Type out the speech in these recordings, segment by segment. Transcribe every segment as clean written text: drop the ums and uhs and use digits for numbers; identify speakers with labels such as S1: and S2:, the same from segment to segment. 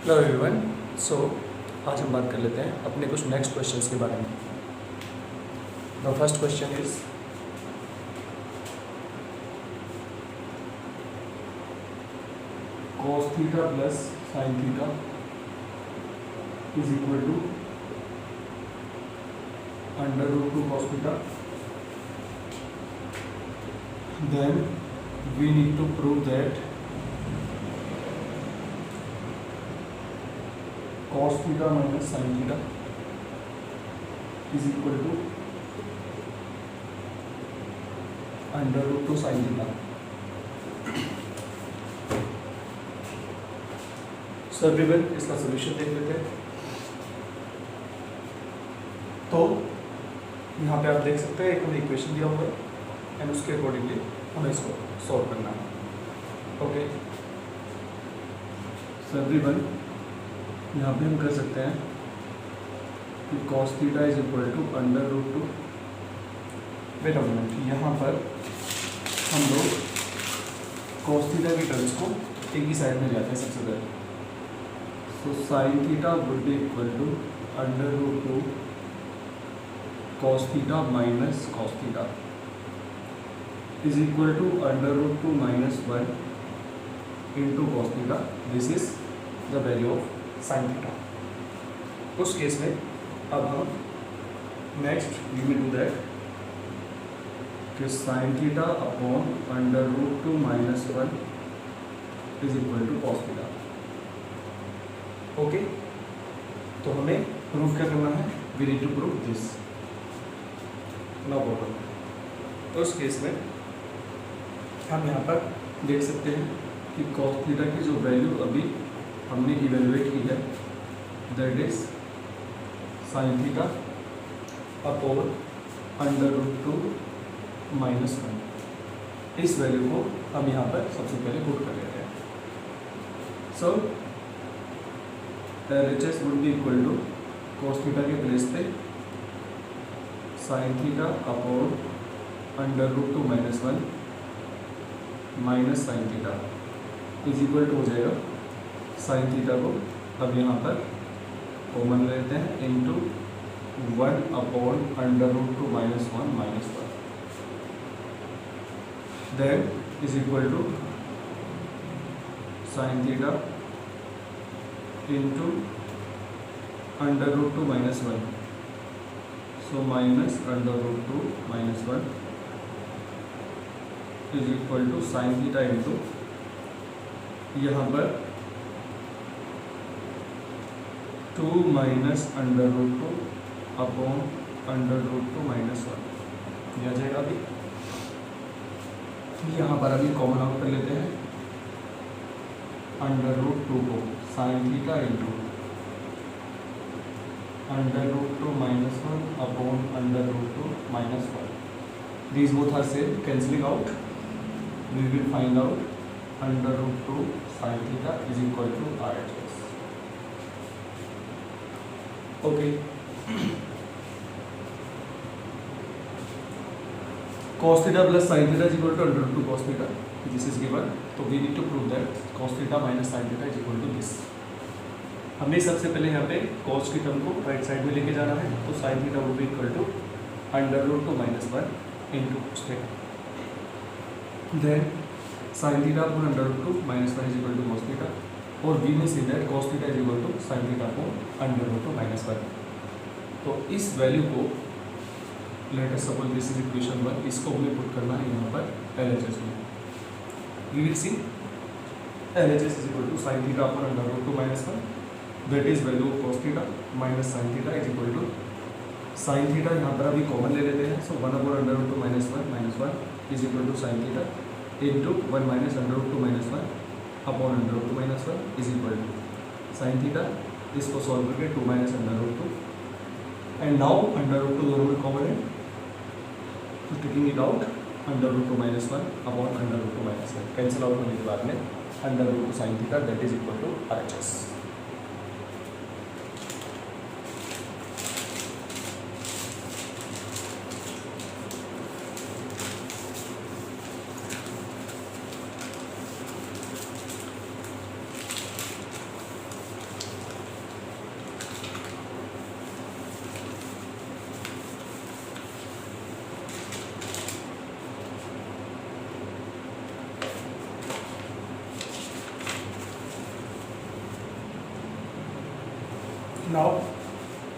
S1: Hello everyone. सो आज हम बात कर लेते हैं अपने कुछ नेक्स्ट क्वेश्चंस के बारे में। The first question is cos theta plus sin theta is equal to under root two cos theta. Then we need to prove that cos theta minus sin theta is equal to under root two sin theta. So everyone, इसका solution देख लेते हैं। तो यहाँ पे आप देख सकते हैं एक हमें इक्वेशन दिया हुआ है एंड उसके अकॉर्डिंगली हमें इसको सॉल्व करना है। ओके, सो एवरीवन, यहाँ पे हम कर सकते हैं कि cos theta is equal to under root two, wait a minute, यहाँ पर हम लोग cos थीटा की टर्म्स को एक ही साइड में जाते हैं सबसे पहले। So sin theta would be equal to under root two cos theta minus cos theta is equal to under root two minus 1 into cos theta. This is the value of sin theta. उस case में अब हम next we will do that कि sin theta upon under root two minus 1 is equal to cos theta. Okay, तो हमें prove क्या करना है? We need to prove this. No problem. उस केस में हम यहाँ पर देख सकते हैं कि cos थीटा की जो वैल्यू अभी हमने इवेलुएट की है that is sin theta upon under root two minus 1। इस वैल्यू को हम यहाँ पर सबसे पहले पुट कर लेते हैं। So LHS would be equal to cos theta के प्लेस पे sin theta upon under root two minus 1 minus sin theta is equal to हो जाएगा sin थीटा को अब यहाँ पर कॉमन लेते हैं into 1 upon under root two minus 1 minus 1 then is equal to sin theta into under root two minus 1, so minus under root two minus 1 is equal to sin theta into यहाँ पर 2 minus under root two upon under root two minus 1 दिया जाएगा। अभी यहाँ पर अभी common out कर लेते हैं अंडर रूट टू को sin theta into under root two minus 1 upon under root two minus 1। These both are same, cancelling out we will find out under root two sin theta is equal to RHS। Okay, cos theta plus sin theta is equal to under root two cos theta, this is given. तो we need to prove that cos theta minus sin theta is equal to this. हमें सबसे पहले यहाँ पे cos की term को right side में लेके जाना है, तो sin theta would be equal to under root two minus 1 into cos theta. Then sin theta upon under root two minus 1 is equal to cos theta, और we may see that cos theta is equal to sin theta upon under root two minus 1। तो इस वैल्यू को let us suppose this is equation 1, इसको हमें put करना है यहाँ पर LHS में। We will see LHS is equal to sin theta upon under root two minus 1, that is value of cos theta minus sin theta is equal to sin theta यहाँ पर अभी कॉमन ले लेते हैं। So 1 upon under root two minus 1 is equal to sin theta into 1 minus under root two minus 1 upon under root two minus 1 is equal to sin theta. इसको solve करके 2 minus under root two and now under root two दोनों में common है, तो taking it out under root two minus 1 upon under root two minus 1 cancel out होने के बाद में under root two sin theta that is equal to RHS। Now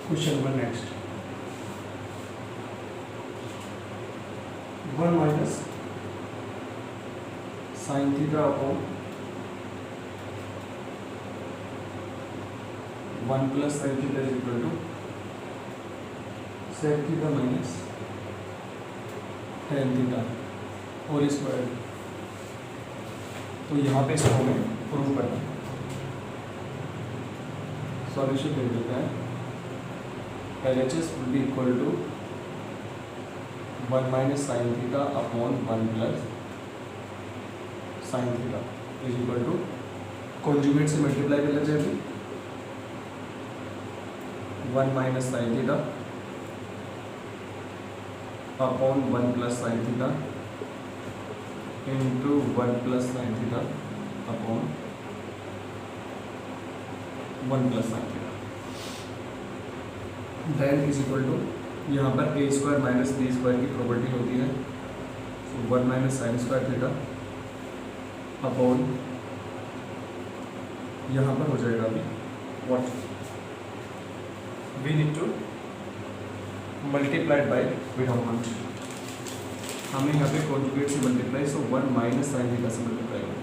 S1: question number next, 1 minus sine theta upon 1 plus sine theta is equal to sec theta minus tan theta और square. तो यहाँ पे इसको हमें प्रूव करना है। Solution दे देता है, LHS will be equal to 1 minus sine theta upon 1 plus sine theta is equal to conjugate से मल्टीप्लाई कर लेते हैं। 1 minus sine theta upon 1 plus sine theta into 1 plus sine theta upon 1 plus sine theta then is equal to, यहाँ पर A square minus B square की property होती है, तो 1 minus sine square theta upon यहाँ पर हो जाएगा अभी what we need to multiplied by without, हमें यहाँ पे कॉन्जुगेट से multiply, so 1 minus sine theta से मल्टीप्लाई होगा।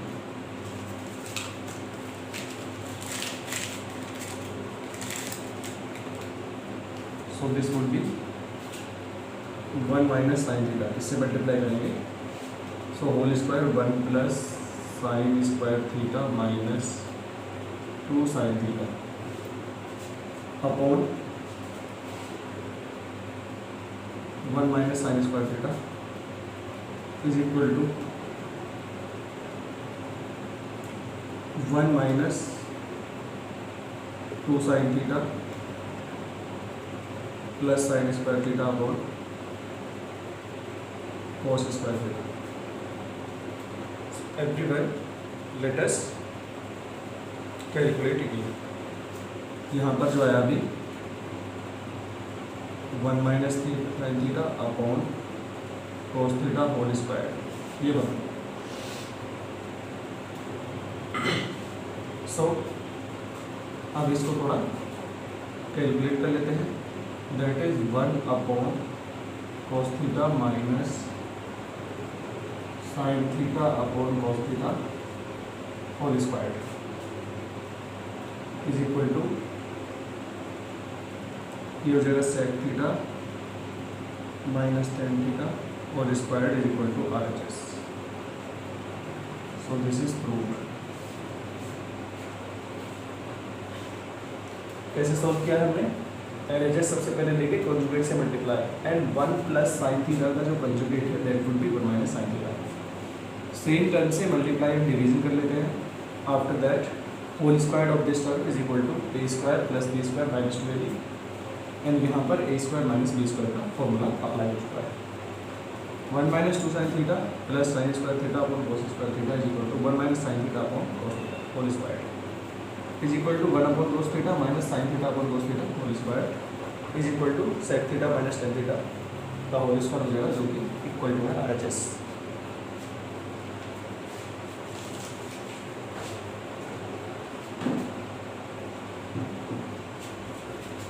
S1: So this would be 1 minus sine theta, इससे मल्टीप्लाई करेंगे, so whole square 1 plus sine square theta minus 2 sine theta upon 1 minus sine square theta is equal to 1 minus 2 sine theta plus sine square theta upon cos square theta. Everyone let us calculate it. यहाँ पर जो आया अभी 1 minus sine theta upon cos theta whole square, ये बना। सो अब इसको थोड़ा कैलकुलेट कर लेते हैं, that is 1 upon cos theta minus sine theta upon cos theta whole square is equal to, ये हो जाएगा sec theta minus tan theta और square is equal to RHS। So this is proved. कैसे solve किया है हमने? LHS सबसे पहले लेके कॉन्जुगेट से multiply and 1 plus sine theta का जो कॉन्जुगेट है that would be 1 minus sine theta. Same term से मल्टीप्लाई एंड डिवीजन कर लेते हैं। After that whole square of this term is equal to a square plus b square minus 2ab and यहाँ पर a square minus b square का formula apply हो चुका है। 1 minus 2 sine theta plus sine square theta upon cos square theta is equal to 1 minus sine theta upon cos theta whole square is equal to 1 upon cos theta minus sine theta upon cos theta whole square is equal to sec theta minus tan theta का whole square हो जाएगा, जो कि equal to है RHS।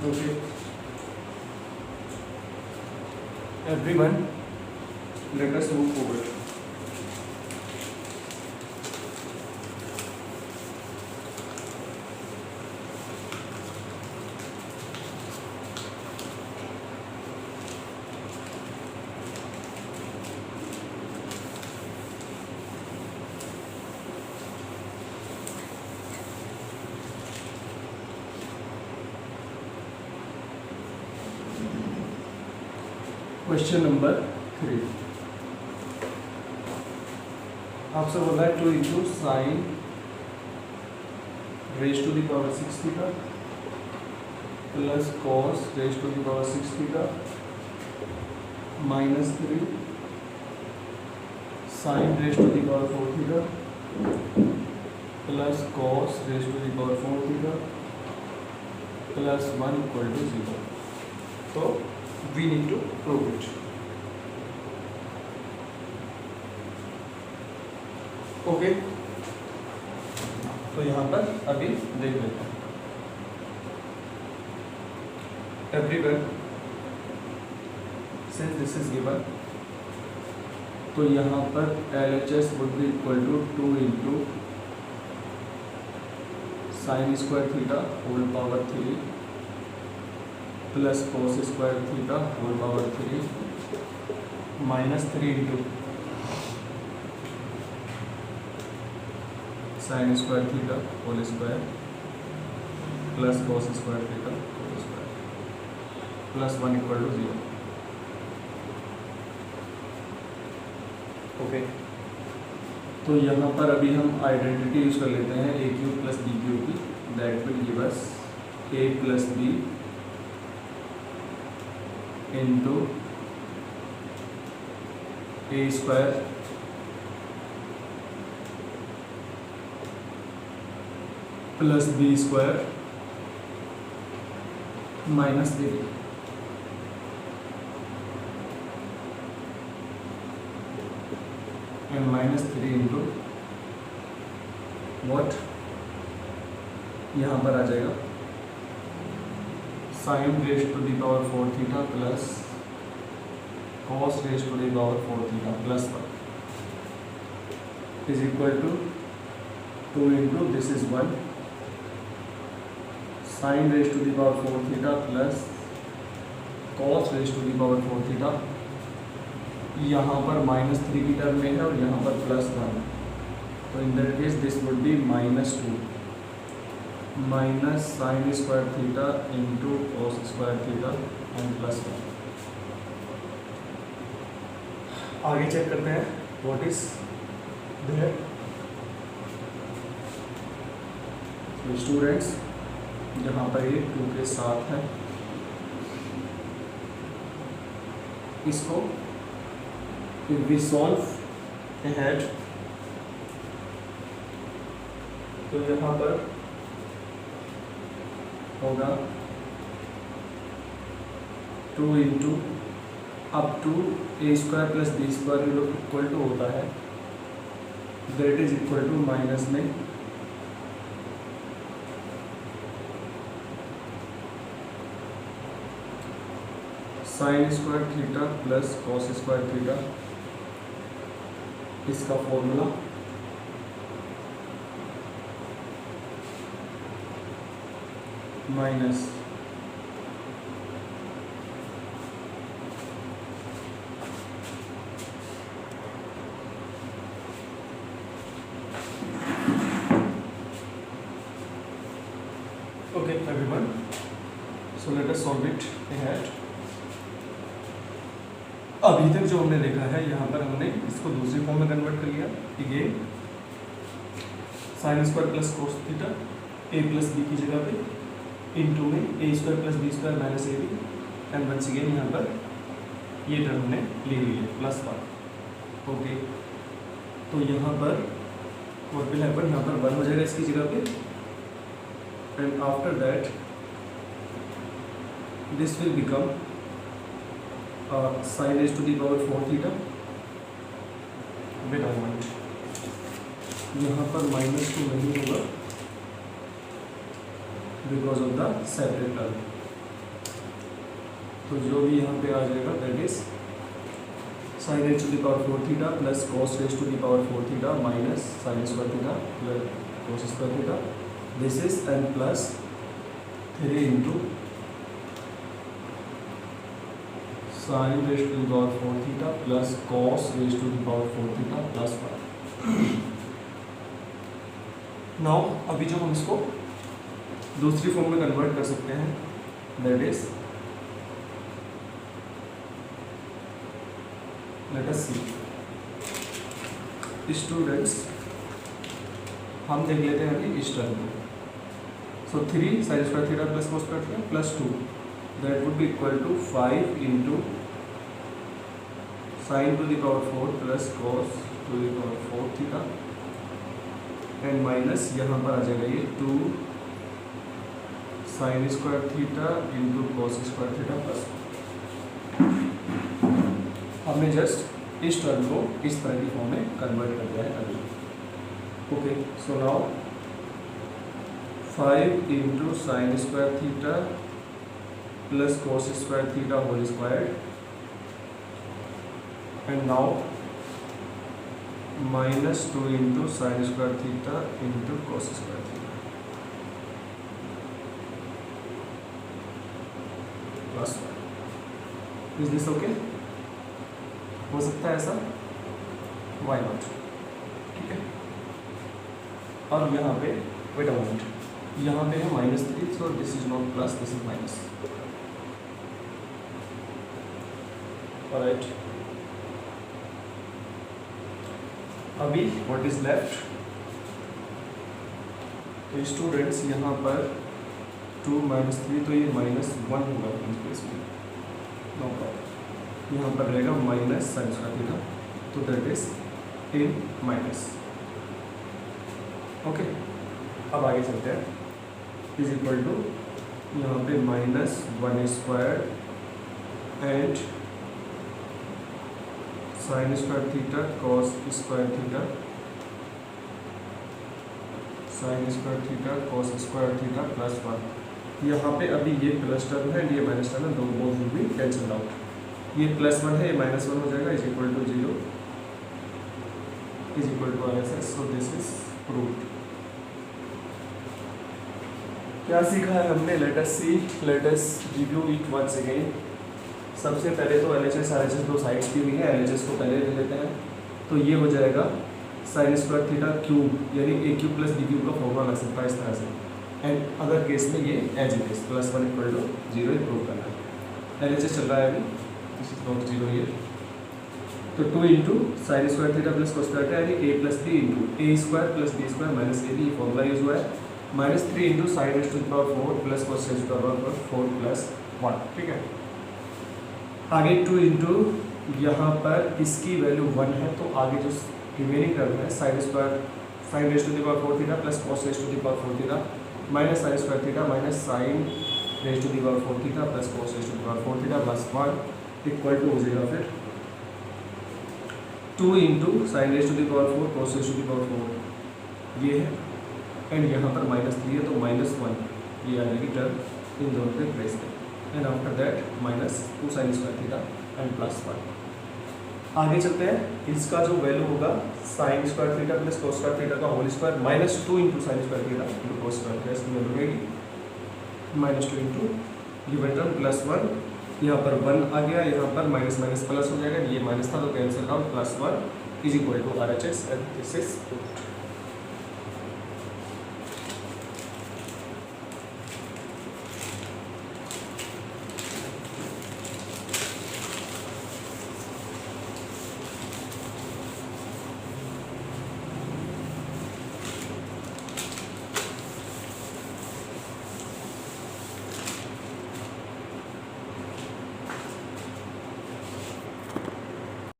S1: Okay, everyone, let us move forward. Question number 3 आपसे बोला है 2 into sine raise to the power 6 theta plus cos raise to the power 6 theta minus 3 sine raise to the power 4 theta plus cos raise to the power 4 theta plus 1 equal to 0। तो we need to prove it. Okay, तो यहाँ पर अभी देख लेते हैं। everyone since this is given, तो यहाँ पर LHS would be equal to 2 into sin square theta whole power 3 plus cos square theta whole power 3 minus 3 into sin square theta whole square plus cos square theta whole square plus 1 equal to 0. Okay तो यहाँ पर अभी हम identity use कर लेते हैं A Q plus B Q की, that will give us A plus B into A square plus B square minus A and minus 3 into what, यहाँ पर आ जाएगा sin raise to the power 4 theta plus cos raise to the power 4 theta plus 1 is equal to 2 into this is 1 sin raise to the power 4 theta plus cos raise to the power 4 theta, यहाँ पर minus 3 की term में है और यहाँ पर plus 1, तो in that case this would B minus 2 minus sine square theta into cos square theta and plus 1. आगे चेक करते हैं व्हाट इज देयर. स्टूडेंट्स यहाँ पर ये 2 के साथ है, इसको if we solve ahead तो यहाँ पर होगा 2 into up to A square plus B square equal to होता है, that is equal to minus में sine square theta plus cos square theta, इसका formula minus okay everyone, so let us solve it ahead. अभी तक जो हमने देखा है यहाँ पर हमने इसको दूसरी फॉर्म में कन्वर्ट कर लिया. Again sine square plus cos theta A plus B की जगह पे इनटू में A square plus B square minus A B and once again यहाँ पर ये टर्म हमने ले ली है प्लस 1. ओके तो यहाँ पर व्हाट विल हैपन, यहाँ पर 1 हो जाएगा इसकी जगह पे and after that this will become sin raised to the power 4 theta. wait a moment, यहाँ पर -2 नहीं होगा because of the separate term, तो जो भी यहाँ पे आ जाएगा that is sin raised to the power 4 theta plus cos raised to the power 4 theta minus sin square theta plus cos square theta. This is n plus 3 into sin raised to the power 4 theta plus cos raised to the power 4 theta plus 1. Now अभी जो हम इसको दूसरी form में convert कर सकते हैं, that is let us see. Students हम देख लेते हैं अभी इस टर्म को. So 3 sin square theta plus cos square theta plus 2, that would be equal to 5 into sin to the power 4 plus cos to the power 4 theta and minus यहाँ पर आ जाएगा ये 2 sin square theta into cos square theta plus. हमने just इस term को इस तरह की फॉर्म में कन्वर्ट कर दिया है अभी. Okay so now 5 into sin square theta plus cos square theta whole square, and now minus 2 into sin square theta into cos square theta plus 1. Is this okay? हो सकता है ऐसा? Why not? ठीक है. और यहाँ पे वेट अ मोमेंट, यहाँ पे है -3, so this is not plus, this is minus. Alright. अभी what is left? तो स्टूडेंट्स यहाँ पर 2 - 3, तो ये -1 होगा इस केस में. No problem. यहाँ पर रहेगा माइनस साइन स्क्वायर थीटा, तो that is in minus. Okay. अब आगे चलते हैं. इज इक्वल टू यहाँ पे -1 square and sine square theta cos square theta, sine square theta cos square theta plus 1. यहाँ पे अभी ये प्लस टर्म है एंड ये माइनस टर्म है, दोनों both will be cancel out. ये +1 है, ये -1 हो जाएगा. Is equal to 0 is equal to RHS. So this is proved. क्या सीखा है हमने? Let us see, let us review it once again. सबसे पहले तो LHS RHS दो साइड्स दी हुई है. LHS को पहले ले लेते हैं. तो ये हो जाएगा साइन स्क्वायर थीटा क्यूब, यानी a³ + b³ का फॉर्मूला लग सकता है इस तरह से. एंड अदर केस में ये एज इट इज +1 = 0 प्रूव करना है. LHS चल रहा है अभी. This is not 0 here. तो 2 into sine square theta plus cos theta, यानी a + b into a² + b² - ab, ये फॉर्मूला यूज हुआ है. -3 into sine r⁴ plus cos r⁴ plus 1. ठीक है. आगे 2 इंटू यहाँ पर इसकी वैल्यू 1 है, तो आगे जो रिमेनिंग टर्म है sin r⁴ theta plus cos r⁴ theta minus sin square theta minus sin r⁴ theta plus cos r⁴ theta plus 1 equal to हो जाएगा फिर 2 into sign r⁴ cos r⁴ ये है. एंड यहाँ पर -3 है, तो -1 ये आ जाएगी टर्म इन दोनों के प्लेस पे. And after that -2 sin square theta and plus 1. आगे चलते हैं. इसका जो वैल्यू होगा sin square theta plus cos square theta का whole square -2 into sine square theta into cos square theta, इसकी वैल्यू रहेगी -2 इंटू गिवन टर्म प्लस 1. यहाँ पर 1 आ गया, यहाँ पर माइनस प्लस हो जाएगा. ये माइनस था तो cancel out, +1 is equal to RHS and this is